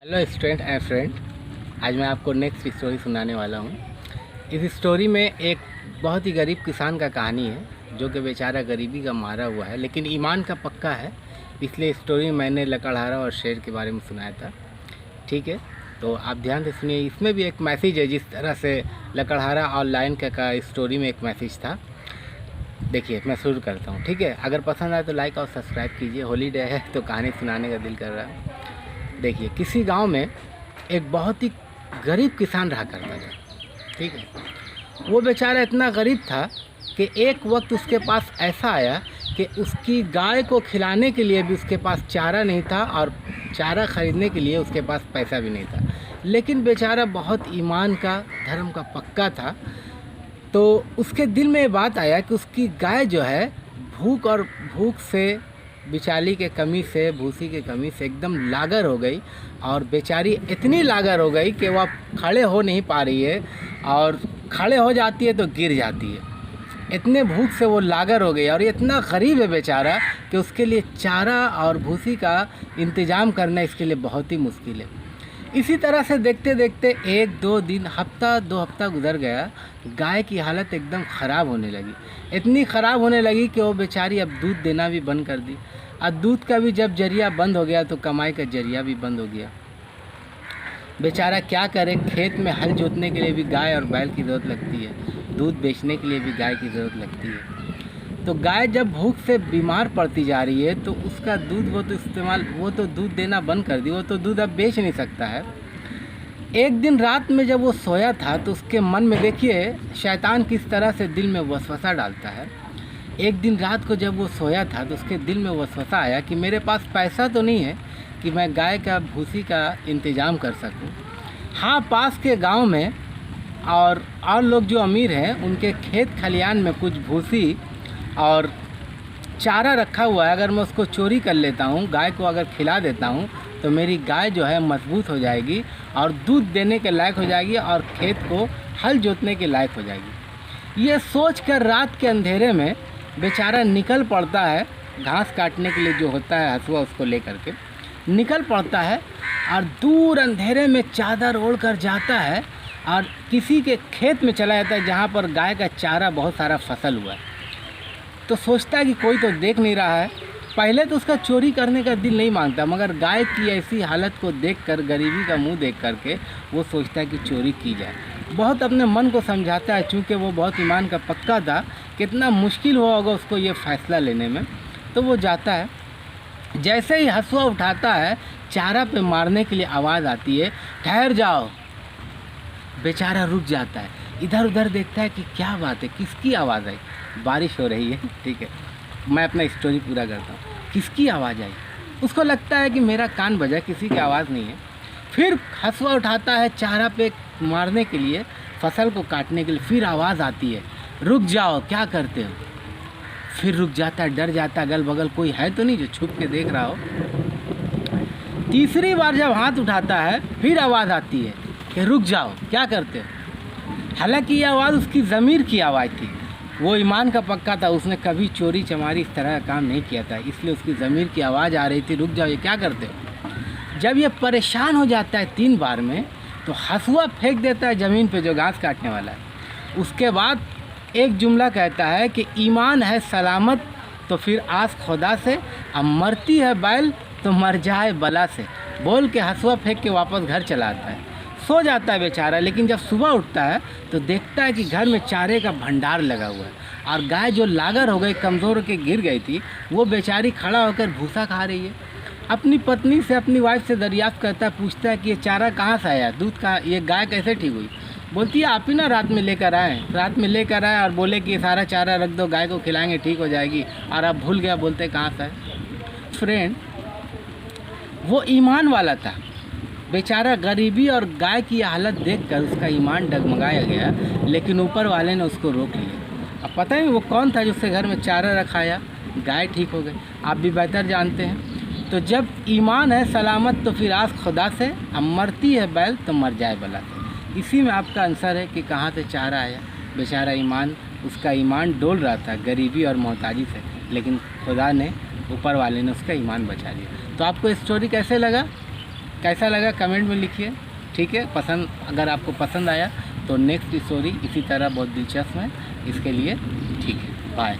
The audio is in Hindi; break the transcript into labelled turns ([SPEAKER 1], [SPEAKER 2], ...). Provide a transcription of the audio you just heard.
[SPEAKER 1] हेलो स्टूडेंट एंड फ्रेंड, आज मैं आपको नेक्स्ट स्टोरी सुनाने वाला हूँ। इस स्टोरी में एक बहुत ही गरीब किसान का कहानी है जो कि बेचारा गरीबी का मारा हुआ है लेकिन ईमान का पक्का है। इसलिए स्टोरी में मैंने लकड़हारा और शेर के बारे में सुनाया था। ठीक है, तो आप ध्यान से सुनिए। इसमें भी एक मैसेज है, जिस तरह से लकड़हारा और लायन का स्टोरी में एक मैसेज था। देखिए, मैं शुरू करता हूँ। ठीक है, अगर पसंद आए तो लाइक और सब्सक्राइब कीजिए। हॉलीडे है तो कहानी सुनाने का दिल कर रहा है। देखिए, किसी गांव में एक बहुत ही गरीब किसान रहा करता था। ठीक है, वो बेचारा इतना गरीब था कि एक वक्त उसके पास ऐसा आया कि उसकी गाय को खिलाने के लिए भी उसके पास चारा नहीं था और चारा ख़रीदने के लिए उसके पास पैसा भी नहीं था। लेकिन बेचारा बहुत ईमान का, धर्म का पक्का था। तो उसके दिल में ये बात आया कि उसकी गाय जो है भूख से, बिचाली के कमी से, भूसी के कमी से एकदम लागर हो गई और बेचारी इतनी लागर हो गई कि वह खड़े हो नहीं पा रही है और खड़े हो जाती है तो गिर जाती है। इतने भूख से वो लागर हो गई और ये इतना गरीब है बेचारा कि उसके लिए चारा और भूसी का इंतज़ाम करना इसके लिए बहुत ही मुश्किल है। इसी तरह से देखते देखते 1-2 दिन, हफ्ता 2 हफ्ता गुजर गया। गाय की हालत एकदम ख़राब होने लगी। इतनी ख़राब होने लगी कि वो बेचारी अब दूध देना भी बंद कर दी। और दूध का भी जब जरिया बंद हो गया तो कमाई का जरिया भी बंद हो गया। बेचारा क्या करे, खेत में हल जोतने के लिए भी गाय और बैल की ज़रूरत लगती है, दूध बेचने के लिए भी गाय की ज़रूरत लगती है। तो गाय जब भूख से बीमार पड़ती जा रही है तो उसका दूध वो तो दूध देना बंद कर दी, वो तो दूध अब बेच नहीं सकता है। एक दिन रात में जब वो सोया था तो उसके मन में, देखिए शैतान किस तरह से दिल में वसवसा डालता है। एक दिन रात को जब वो सोया था तो उसके दिल में वसवसा आया कि मेरे पास पैसा तो नहीं है कि मैं गाय का भूसी का इंतज़ाम कर सकूं। हाँ, पास के गांव में और लोग जो अमीर हैं उनके खेत खलियान में कुछ भूसी और चारा रखा हुआ है। अगर मैं उसको चोरी कर लेता हूँ, गाय को अगर खिला देता हूँ तो मेरी गाय जो है मजबूत हो जाएगी और दूध देने के लायक हो जाएगी और खेत को हल जोतने के लायक हो जाएगी। ये सोचकर रात के अंधेरे में बेचारा निकल पड़ता है, घास काटने के लिए जो होता है हसुआ उसको लेकर के निकल पड़ता है और दूर अंधेरे में चादर ओढ़कर जाता है और किसी के खेत में चला जाता है जहाँ पर गाय का चारा बहुत सारा फसल हुआ है। तो सोचता है कि कोई तो देख नहीं रहा है। पहले तो उसका चोरी करने का दिल नहीं मांगता, मगर गाय की ऐसी हालत को देखकर, गरीबी का मुंह देख करके वो सोचता है कि चोरी की जाए। बहुत अपने मन को समझाता है, चूँकि वो बहुत ईमान का पक्का था, कितना मुश्किल हुआ होगा उसको ये फ़ैसला लेने में। तो वो जाता है, जैसे ही हसुआ उठाता है चारा पे मारने के लिए आवाज़ आती है, ठहर जाओ। बेचारा रुक जाता है, इधर उधर देखता है कि क्या बात है, किसकी आवाज़ आई। बारिश हो रही है। ठीक है, मैं अपना स्टोरी पूरा करता हूँ। किसकी आवाज़ आई, उसको लगता है कि मेरा कान बजा, किसी की आवाज़ नहीं है। फिर हसुआ उठाता है चारा पे मारने के लिए, फसल को काटने के लिए। फिर आवाज़ आती है, रुक जाओ, क्या करते हो। फिर रुक जाता है, डर जाता है, अगल बगल कोई है तो नहीं जो छुप के देख रहा हो। तीसरी बार जब हाथ उठाता है फिर आवाज़ आती है कि रुक जाओ, क्या करते हो। हालांकि ये आवाज़ उसकी ज़मीर की आवाज़ थी। वो ईमान का पक्का था, उसने कभी चोरी चमारी इस तरह का काम नहीं किया था, इसलिए उसकी ज़मीर की आवाज़ आ रही थी, रुक जाओ, ये क्या करते हो। जब ये परेशान हो जाता है 3 बार में तो हसुआ फेंक देता है ज़मीन पे जो घास काटने वाला है। उसके बाद एक जुमला कहता है कि ईमान है सलामत तो फिर आस खुदा से, अब मरती है बैल तो मर जाए बला से, बोल के हसुआ फेंक के वापस घर चला आता है। सो जाता है बेचारा। लेकिन जब सुबह उठता है तो देखता है कि घर में चारे का भंडार लगा हुआ है और गाय जो लागर हो गई, कमज़ोर होकर गिर गई थी, वो बेचारी खड़ा होकर भूसा खा रही है। अपनी पत्नी से, अपनी वाइफ से दरियाफ्त करता है, पूछता है कि ये चारा कहाँ से आया, दूध का, ये गाय कैसे ठीक हुई। बोलती है आप ही ना रात में लेकर आए, और बोले कि ये सारा चारा रख दो, गाय को खिलाएंगे, ठीक हो जाएगी, और आप भूल गया, बोलते कहाँ से। फ्रेंड, वो ईमान वाला था। बेचारा गरीबी और गाय की हालत देखकर उसका ईमान डगमगाया गया, लेकिन ऊपर वाले ने उसको रोक लिया। अब पता है वो कौन था जिससे घर में चारा रखाया, गाय ठीक हो गई। आप भी बेहतर जानते हैं। तो जब ईमान है सलामत तो फिर आस खुदा से, अब मरती है बैल तो मर जाए बला से। इसी में आपका आंसर है कि कहाँ से चारा आया। बेचारा उसका ईमान डोल रहा था गरीबी और मोहताजी से, लेकिन खुदा ने, ऊपर वाले ने उसका ईमान बचा लिया। तो आपको स्टोरी कैसे लगा? कैसा लगा कमेंट में लिखिए, ठीक है। पसंद, अगर आपको पसंद आया तो नेक्स्ट स्टोरी इसी तरह बहुत दिलचस्प है, इसके लिए ठीक है, बाय।